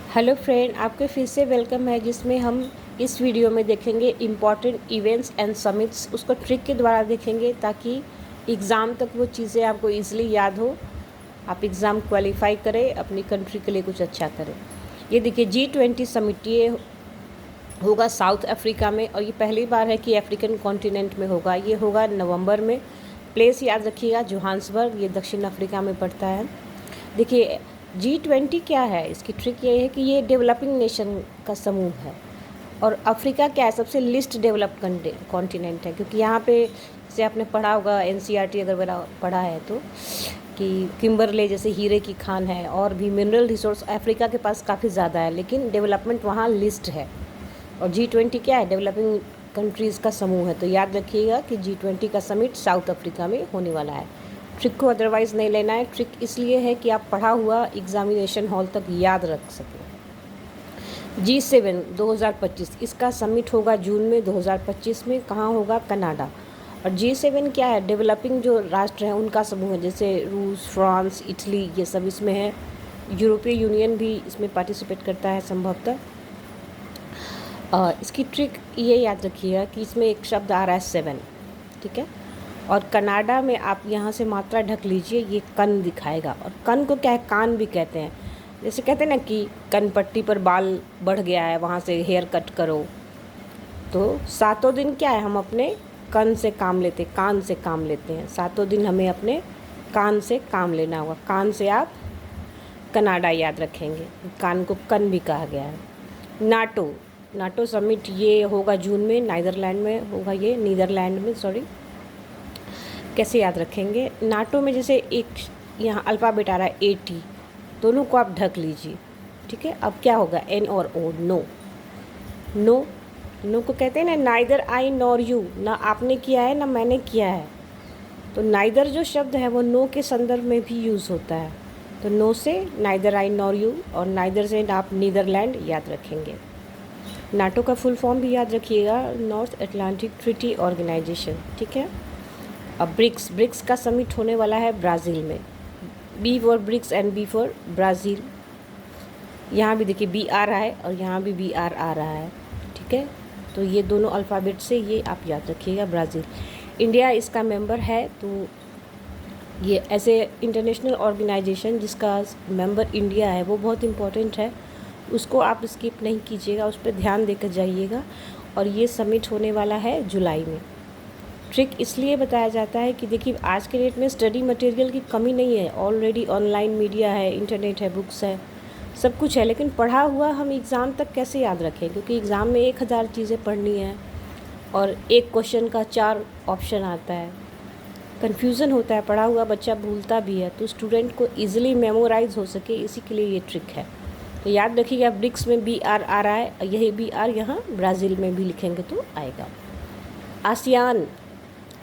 Hello friend, आपके फिर से वेलकम है, जिसमें हम इस वीडियो में देखेंगे इम्पॉर्टेंट इवेंट्स एंड समिट्स। उसको ट्रिक के द्वारा देखेंगे ताकि एग्ज़ाम तक वो चीज़ें आपको इजीली याद हो, आप एग्ज़ाम क्वालिफाई करें, अपनी कंट्री के लिए कुछ अच्छा करें। ये देखिए G20 समिट, ये होगा साउथ अफ्रीका में और ये पहली बार है कि अफ्रीकन कॉन्टिनेंट में होगा। ये होगा नवंबर में। प्लेस याद रखिएगा, जोहान्सबर्ग, ये दक्षिण अफ्रीका में पड़ता है। देखिए G20 क्या है, इसकी ट्रिक ये है कि ये डेवलपिंग नेशन का समूह है और अफ्रीका क्या है, सबसे लिस्ट डेवलप कॉन्टिनेंट है। क्योंकि यहाँ पे जैसे आपने पढ़ा होगा NCERT अगर पढ़ा है तो, कि किम्बरले जैसे हीरे की खान है और भी मिनरल रिसोर्स अफ्रीका के पास काफ़ी ज़्यादा है, लेकिन डेवलपमेंट वहाँ लिस्ट है। और G20 क्या है, डेवलपिंग कंट्रीज़ का समूह है। तो याद रखिएगा कि G20 का समिट साउथ अफ्रीका में होने वाला है। ट्रिक को अदरवाइज़ नहीं लेना है। ट्रिक इसलिए है कि आप पढ़ा हुआ एग्जामिनेशन हॉल तक याद रख सकें। G7 2025, इसका समिट होगा जून में 2025 में। कहाँ होगा? कनाडा। और G7 क्या है, डेवलपिंग जो राष्ट्र हैं उनका समूह है, जैसे रूस, फ्रांस, इटली, ये सब इसमें है। यूरोपीय यूनियन भी इसमें पार्टिसिपेट करता है संभवतः। इसकी ट्रिक ये याद रखिएगा कि इसमें एक शब्द आ रहा है 7, ठीक है। और कनाडा में आप यहाँ से मात्रा ढक लीजिए, ये कन दिखाएगा। और कन को क्या है, कान भी कहते हैं। जैसे कहते हैं ना कि कनपट्टी पर बाल बढ़ गया है, वहाँ से हेयर कट करो। तो सातों दिन क्या है, हम अपने कन से काम लेते, कान से काम लेते हैं। सातों दिन हमें अपने कान से काम लेना होगा। कान से आप कनाडा याद रखेंगे, कान को कन भी कहा गया है। नाटो समिट ये होगा जून में, नीदरलैंड में होगा, ये नीदरलैंड में, सॉरी। कैसे याद रखेंगे? नाटो में जैसे एक यहाँ अल्फ़ाबेट आ रहा है AT, दोनों को आप ढक लीजिए, ठीक है। अब क्या होगा, N और O, नो। नो नो को कहते हैं ना, नाइदर आई नॉर यू, ना आपने किया है ना मैंने किया है। तो नाइदर जो शब्द है वो नो के संदर्भ में भी यूज़ होता है। तो नो से नाइदर आई नॉर यू और नाइदर से आप नीदरलैंड याद रखेंगे। नाटो का फुल फॉर्म भी याद रखिएगा, नॉर्थ अटलांटिक ट्रीटी ऑर्गेनाइजेशन, ठीक है। अब ब्रिक्स का समिट होने वाला है ब्राज़ील में। B for BRICS and B for Brazil. यहाँ भी देखिए B आ रहा है और यहाँ भी B आ रहा है, ठीक है। तो ये दोनों अल्फ़ाबेट से ये आप याद रखिएगा, ब्राज़ील। इंडिया इसका मेंबर है। तो ये ऐसे इंटरनेशनल ऑर्गेनाइजेशन जिसका मेंबर इंडिया है वो बहुत इम्पोर्टेंट है, उसको आप स्किप नहीं कीजिएगा, उस पर ध्यान देकर जाइएगा। और ये समिट होने वाला है जुलाई में। ट्रिक इसलिए बताया जाता है कि देखिए आज के डेट में स्टडी मटेरियल की कमी नहीं है, ऑलरेडी ऑनलाइन मीडिया है, इंटरनेट है, बुक्स है, सब कुछ है। लेकिन पढ़ा हुआ हम एग्ज़ाम तक कैसे याद रखें, क्योंकि एग्ज़ाम में 1000 चीज़ें पढ़नी है और एक क्वेश्चन का 4 ऑप्शन आता है, कन्फ्यूज़न होता है, पढ़ा हुआ बच्चा भूलता भी है। तो स्टूडेंट को ईजिली मेमोराइज हो सके, इसी के लिए ये ट्रिक है। तो याद रखिएगा, ब्रिक्स में BR आ रहा है, यही BR यहाँ ब्राज़ील में भी लिखेंगे तो आएगा। आसियान,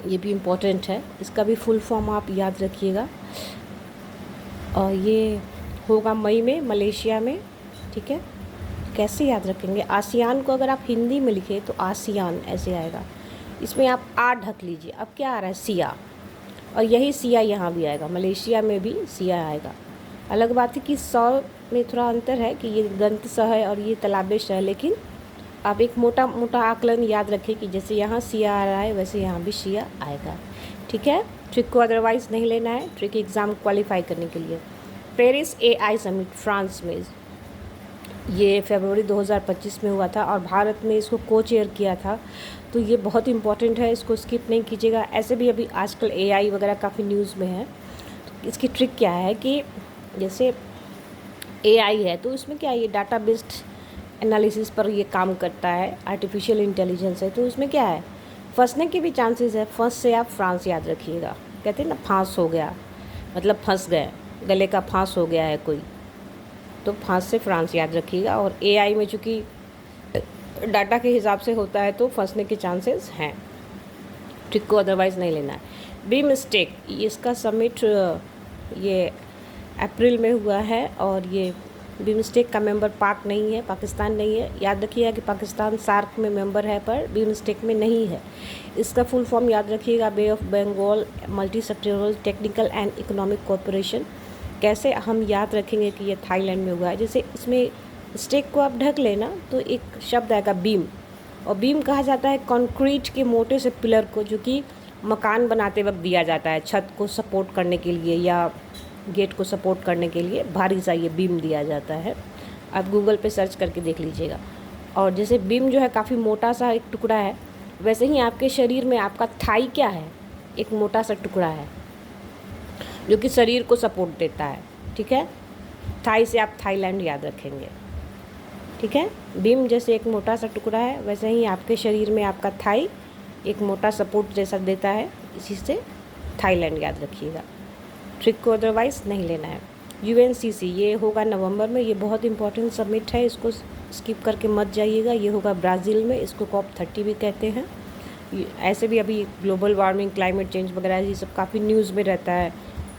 ये भी इम्पोर्टेंट है, इसका भी फुल फॉर्म आप याद रखिएगा। और ये होगा मई में मलेशिया में, ठीक है। कैसे याद रखेंगे? आसियान को अगर आप हिंदी में लिखें तो आसियान ऐसे आएगा, इसमें आप आ ढक लीजिए। अब क्या आ रहा है, सिया, और यही सिया यहाँ भी आएगा, मलेशिया में भी सिया आएगा। अलग बात है कि 100 में थोड़ा अंतर है कि ये दंत स है और ये तलाबेश है, लेकिन आप एक मोटा मोटा आकलन याद रखें कि जैसे यहाँ सिया आ रहा है वैसे यहाँ भी सिया आएगा, ठीक है। ट्रिक को अदरवाइज़ नहीं लेना है, ट्रिक एग्ज़ाम क्वालिफाई करने के लिए। पेरिस AI समिट फ्रांस में, ये फरवरी 2025 में हुआ था और भारत में इसको को चेयर किया था। तो ये बहुत इंपॉर्टेंट है, इसको स्किप नहीं कीजिएगा। ऐसे भी अभी आजकल AI वगैरह काफ़ी न्यूज़ में है। तो इसकी ट्रिक क्या है कि जैसे AI है तो उसमें क्या है, ये डाटा बेस्ड एनालिसिस पर ये काम करता है, आर्टिफिशियल इंटेलिजेंस है। तो उसमें क्या है, फंसने के भी चांसेस है। फंस से आप फ्रांस याद रखिएगा, कहते हैं ना फांस हो गया, मतलब फंस गए, गले का फांस हो गया है कोई, तो फांस से फ्रांस याद रखिएगा। और AI में चूँकि डाटा के हिसाब से होता है तो फंसने के चांसेस हैं, ट्रिक को अदरवाइज़ नहीं लेना है। बिमस्टेक, इसका समिट ये अप्रैल में हुआ है और ये बिमस्टेक का मेंबर पाक नहीं है, पाकिस्तान नहीं है। याद रखिएगा कि पाकिस्तान सार्क में मेंबर है पर बिमस्टेक में नहीं है। इसका फुल फॉर्म याद रखिएगा, bay of Bengal multi sectoral technical and economic cooperation. कैसे हम याद रखेंगे कि ये थाईलैंड में हुआ है, जैसे इसमें स्टिक को आप ढक लेना तो एक शब्द आएगा बीम, और बीम कहा जाता है कंक्रीट के मोटे से पिलर को जो कि मकान बनाते वक्त दिया जाता है, छत को सपोर्ट करने के लिए या गेट को सपोर्ट करने के लिए भारी सा ये बीम दिया जाता है। आप गूगल पे सर्च करके देख लीजिएगा। और जैसे बीम जो है काफ़ी मोटा सा एक टुकड़ा है, वैसे ही आपके शरीर में आपका थाई क्या है, एक मोटा सा टुकड़ा है जो कि शरीर को सपोर्ट देता है। ठीक है, थाई से आप थाईलैंड याद रखेंगे। ठीक है, बीम जैसे एक मोटा सा टुकड़ा है, वैसे ही आपके शरीर में आपका थाई एक मोटा सपोर्ट जैसा देता है, इसी से थाईलैंड याद रखिएगा। ट्रिक को अदरवाइज नहीं लेना है। UNCC ये होगा नवंबर में, ये बहुत इंपॉर्टेंट समिट है, इसको स्किप करके मत जाइएगा। ये होगा ब्राज़ील में, इसको COP30 भी कहते हैं। ऐसे भी अभी ग्लोबल वार्मिंग, क्लाइमेट चेंज वगैरह ये सब काफ़ी न्यूज़ में रहता है,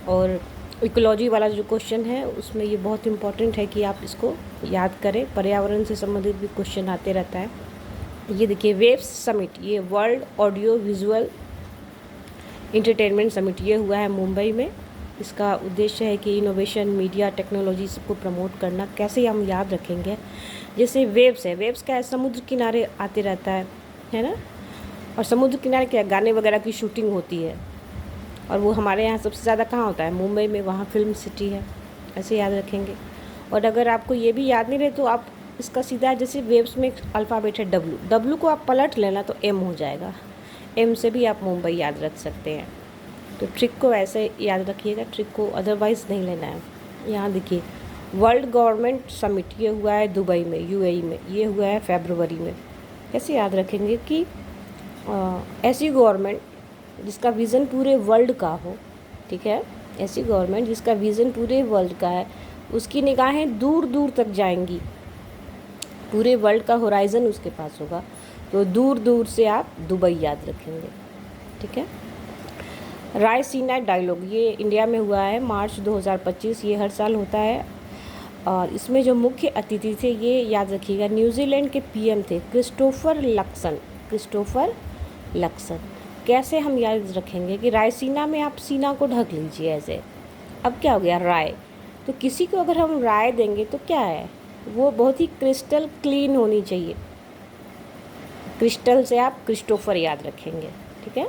और इकोलॉजी वाला जो क्वेश्चन है उसमें ये बहुत इंपॉर्टेंट है कि आप इसको याद करें। पर्यावरण से संबंधित भी क्वेश्चन आते रहता है। ये देखिए वेव्स समिट, ये world audio visual entertainment summit, ये हुआ है मुंबई में। इसका उद्देश्य है कि इनोवेशन, मीडिया, टेक्नोलॉजी सबको प्रमोट करना। कैसे हम याद रखेंगे, जैसे वेव्स है, वेव्स क्या है, समुद्र किनारे आते रहता है ना, और समुद्र किनारे क्या गाने वगैरह की शूटिंग होती है, और वो हमारे यहाँ सबसे ज़्यादा कहाँ होता है, मुंबई में, वहाँ फिल्म सिटी है, ऐसे याद रखेंगे। और अगर आपको ये भी याद नहीं रहे तो आप इसका सीधा, जैसे वेव्स में अल्फ़ाबेट है W को आप पलट लेना तो M हो जाएगा, M से भी आप मुंबई याद रख सकते हैं। तो ट्रिक को ऐसे याद रखिएगा, ट्रिक को अदरवाइज़ नहीं लेना है। यहाँ देखिए वर्ल्ड गवर्नमेंट समिट, ये हुआ है दुबई में, UAE में, ये हुआ है फरवरी में। कैसे याद रखेंगे कि ऐसी गवर्नमेंट जिसका विज़न पूरे वर्ल्ड का हो, ठीक है, ऐसी गवर्नमेंट जिसका विज़न पूरे वर्ल्ड का है, उसकी निगाहें दूर दूर तक जाएंगी, पूरे वर्ल्ड का होराइज़न उसके पास होगा, तो दूर दूर से आप दुबई याद रखेंगे। ठीक है, रायसीना डायलॉग, ये इंडिया में हुआ है मार्च 2025, ये हर साल होता है। और इसमें जो मुख्य अतिथि थे, ये याद रखिएगा, न्यूजीलैंड के PM थे क्रिस्टोफर लक्सन। कैसे हम याद रखेंगे कि रायसीना में आप सीना को ढक लीजिए ऐसे। अब क्या हो गया, राय, तो किसी को अगर हम राय देंगे तो क्या है, वो बहुत ही क्रिस्टल क्लीन होनी चाहिए। क्रिस्टल से आप क्रिस्टोफर याद रखेंगे। ठीक है,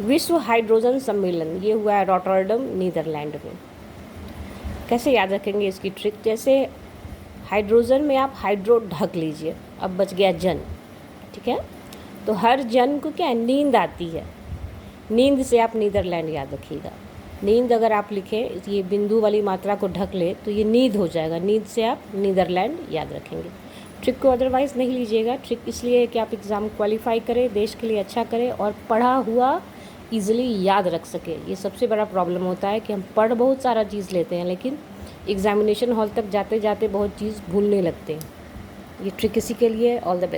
विश्व हाइड्रोजन सम्मेलन, ये हुआ है रॉटरडम, नीदरलैंड में। कैसे याद रखेंगे इसकी ट्रिक, जैसे हाइड्रोजन में आप हाइड्रो ढक लीजिए, अब बच गया जन। ठीक है, तो हर जन को क्या नींद आती है, नींद से आप नीदरलैंड याद रखिएगा। नींद अगर आप लिखें, ये बिंदु वाली मात्रा को ढक ले तो ये नींद हो जाएगा, नींद से आप नीदरलैंड याद रखेंगे। ट्रिक को अदरवाइज़ नहीं लीजिएगा। ट्रिक इसलिए है कि आप एग्ज़ाम क्वालिफाई करें, देश के लिए अच्छा करें और पढ़ा हुआ ईज़िली याद रख सके। ये सबसे बड़ा प्रॉब्लम होता है कि हम पढ़ बहुत सारा चीज़ लेते हैं, लेकिन एग्ज़ामिनेशन हॉल तक जाते जाते बहुत चीज़ भूलने लगते हैं। ये ट्रिक इसी के लिए। All the best.